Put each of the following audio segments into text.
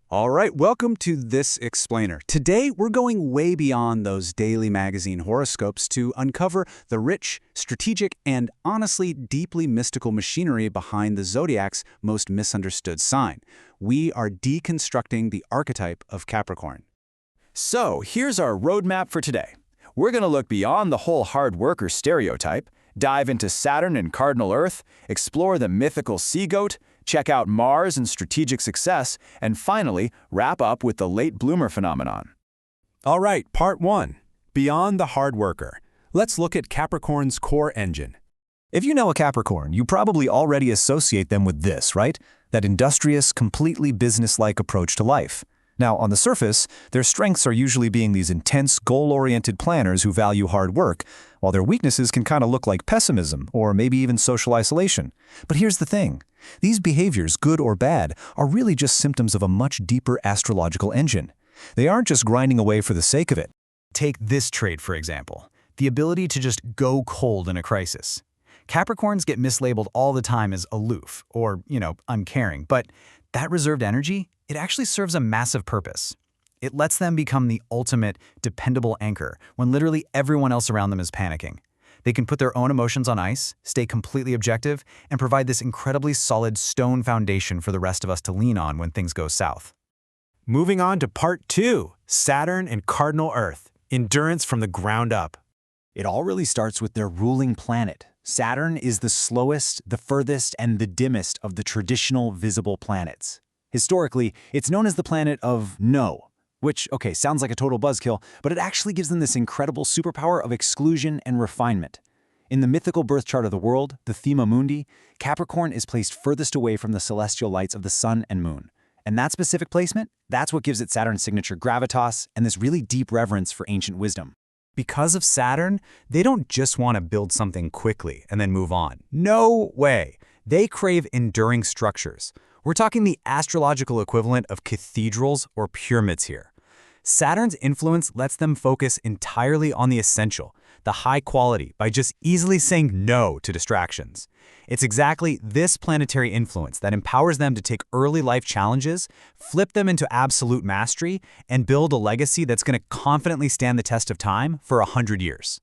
All right, welcome to This Explainer. Today, we're going way beyond those daily magazine horoscopes to uncover the rich, strategic, and honestly deeply mystical machinery behind the Zodiac's most misunderstood sign. We are deconstructing the archetype of Capricorn. So here's our roadmap for today. We're going to look beyond the whole hard worker stereotype, dive into Saturn and cardinal Earth, explore the mythical sea goat, check out Mars and strategic success, and finally, wrap up with the late bloomer phenomenon. All right, part 1. Beyond the hard worker. Let's look at Capricorn's core engine. If you know a Capricorn, you probably already associate them with this, right? That industrious, completely business-like approach to life. Now, on the surface, their strengths are usually being these intense, goal-oriented planners who value hard work, while their weaknesses can kind of look like pessimism or maybe even social isolation. But here's the thing. These behaviors, good or bad, are really just symptoms of a much deeper astrological engine. They aren't just grinding away for the sake of it. Take this trait, for example, the ability to just go cold in a crisis. Capricorns get mislabeled all the time as aloof or, uncaring, but that reserved energy, it actually serves a massive purpose. It lets them become the ultimate, dependable anchor when literally everyone else around them is panicking. They can put their own emotions on ice, stay completely objective, and provide this incredibly solid stone foundation for the rest of us to lean on when things go south. Moving on to part 2, Saturn and cardinal Earth. Endurance from the ground up. It all really starts with their ruling planet. Saturn is the slowest, the furthest, and the dimmest of the traditional visible planets. Historically, it's known as the planet of no, which, okay, sounds like a total buzzkill, but it actually gives them this incredible superpower of exclusion and refinement. In the mythical birth chart of the world, the Thema Mundi, Capricorn is placed furthest away from the celestial lights of the sun and moon. And that specific placement, that's what gives it Saturn's signature gravitas and this really deep reverence for ancient wisdom. Because of Saturn, they don't just want to build something quickly and then move on. No way. They crave enduring structures. We're talking the astrological equivalent of cathedrals or pyramids here. Saturn's influence lets them focus entirely on the essential, the high quality, by just easily saying no to distractions. It's exactly this planetary influence that empowers them to take early life challenges, flip them into absolute mastery, and build a legacy that's going to confidently stand the test of time for 100 years.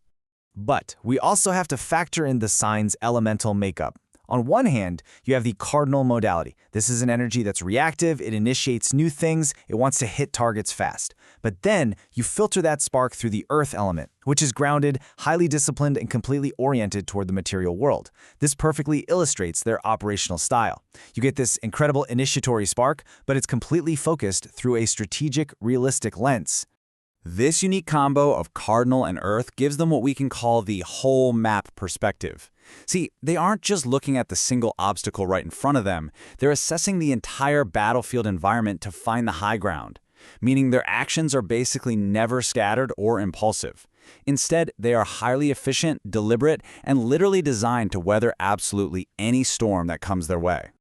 But we also have to factor in the sign's elemental makeup. On one hand, you have the cardinal modality. This is an energy that's reactive, it initiates new things, it wants to hit targets fast. But then, you filter that spark through the earth element, which is grounded, highly disciplined, and completely oriented toward the material world. This perfectly illustrates their operational style. You get this incredible initiatory spark, but it's completely focused through a strategic, realistic lens. This unique combo of cardinal and earth gives them what we can call the whole map perspective. See, they aren't just looking at the single obstacle right in front of them, they're assessing the entire battlefield environment to find the high ground, meaning their actions are basically never scattered or impulsive. Instead, they are highly efficient, deliberate, and literally designed to weather absolutely any storm that comes their way.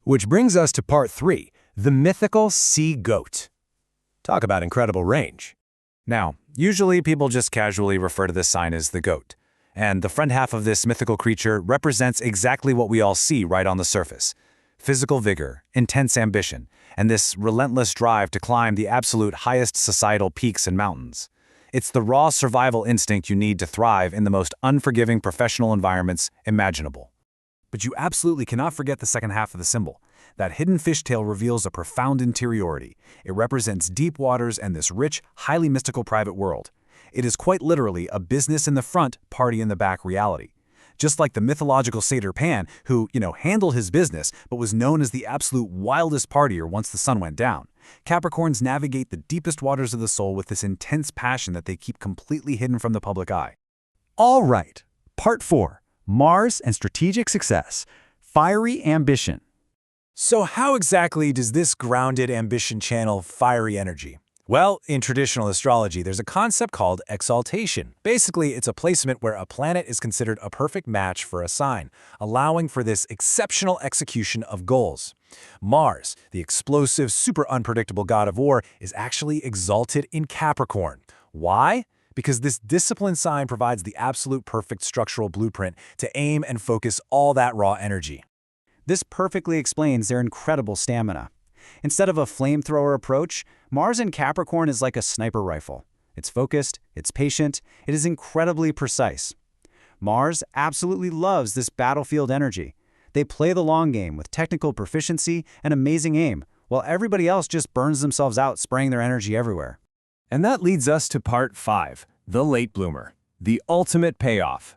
Which brings us to part 3, the mythical sea goat. Talk about incredible range. Now, usually people just casually refer to this sign as the goat. And the front half of this mythical creature represents exactly what we all see right on the surface. Physical vigor, intense ambition, and this relentless drive to climb the absolute highest societal peaks and mountains. It's the raw survival instinct you need to thrive in the most unforgiving professional environments imaginable. But you absolutely cannot forget the second half of the symbol. That hidden fishtail reveals a profound interiority. It represents deep waters and this rich, highly mystical private world. It is quite literally a business in the front, party in the back reality. Just like the mythological satyr Pan, who, handled his business, but was known as the absolute wildest partier once the sun went down. Capricorns navigate the deepest waters of the soul with this intense passion that they keep completely hidden from the public eye. All right, part 4, Mars and strategic success, fiery ambition. So how exactly does this grounded ambition channel fiery energy? Well, in traditional astrology, there's a concept called exaltation. Basically, it's a placement where a planet is considered a perfect match for a sign, allowing for this exceptional execution of goals. Mars, the explosive, super unpredictable god of war, is actually exalted in Capricorn. Why? Because this disciplined sign provides the absolute perfect structural blueprint to aim and focus all that raw energy. This perfectly explains their incredible stamina. Instead of a flamethrower approach, Mars in Capricorn is like a sniper rifle. It's focused, it's patient, it is incredibly precise. Mars absolutely loves this battlefield energy. They play the long game with technical proficiency and amazing aim, while everybody else just burns themselves out spraying their energy everywhere. And that leads us to part 5, the late bloomer, the ultimate payoff.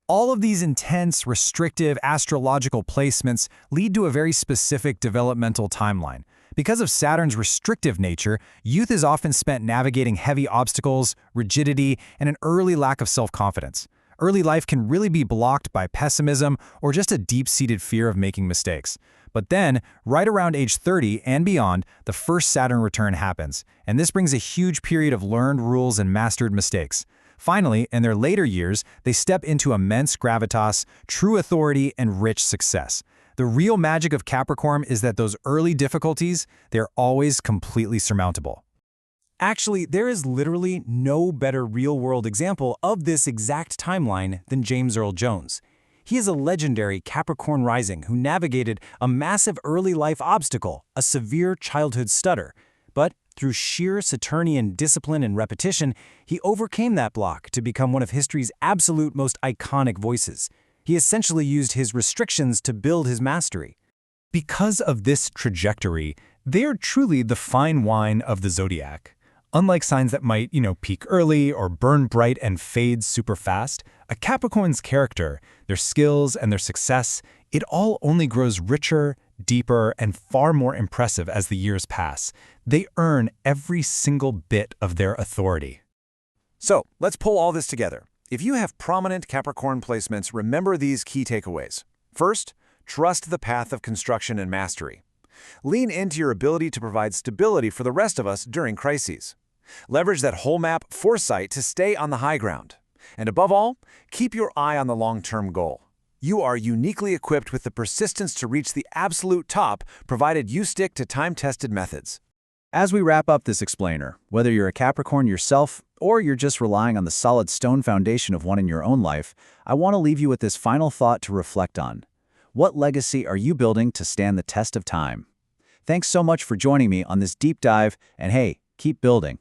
All of these intense, restrictive astrological placements lead to a very specific developmental timeline. Because of Saturn's restrictive nature, youth is often spent navigating heavy obstacles, rigidity, and an early lack of self-confidence. Early life can really be blocked by pessimism or just a deep-seated fear of making mistakes. But then, right around age 30 and beyond, the first Saturn return happens, and this brings a huge period of learned rules and mastered mistakes. Finally, in their later years, they step into immense gravitas, true authority, and rich success. The real magic of Capricorn is that those early difficulties, they're always completely surmountable. Actually, there is literally no better real-world example of this exact timeline than James Earl Jones. He is a legendary Capricorn rising who navigated a massive early life obstacle, a severe childhood stutter. But through sheer Saturnian discipline and repetition, he overcame that block to become one of history's absolute most iconic voices. He essentially used his restrictions to build his mastery. Because of this trajectory, they are truly the fine wine of the Zodiac. Unlike signs that might, peak early or burn bright and fade super fast, a Capricorn's character, their skills and their success, it all only grows richer, deeper, and far more impressive as the years pass. They earn every single bit of their authority. So, let's pull all this together. If you have prominent Capricorn placements, remember these key takeaways. First, trust the path of construction and mastery. Lean into your ability to provide stability for the rest of us during crises. Leverage that whole map foresight to stay on the high ground. And above all, keep your eye on the long-term goal. You are uniquely equipped with the persistence to reach the absolute top, provided you stick to time-tested methods. As we wrap up this explainer, whether you're a Capricorn yourself or you're just relying on the solid stone foundation of one in your own life, I want to leave you with this final thought to reflect on. What legacy are you building to stand the test of time? Thanks so much for joining me on this deep dive, and hey, keep building.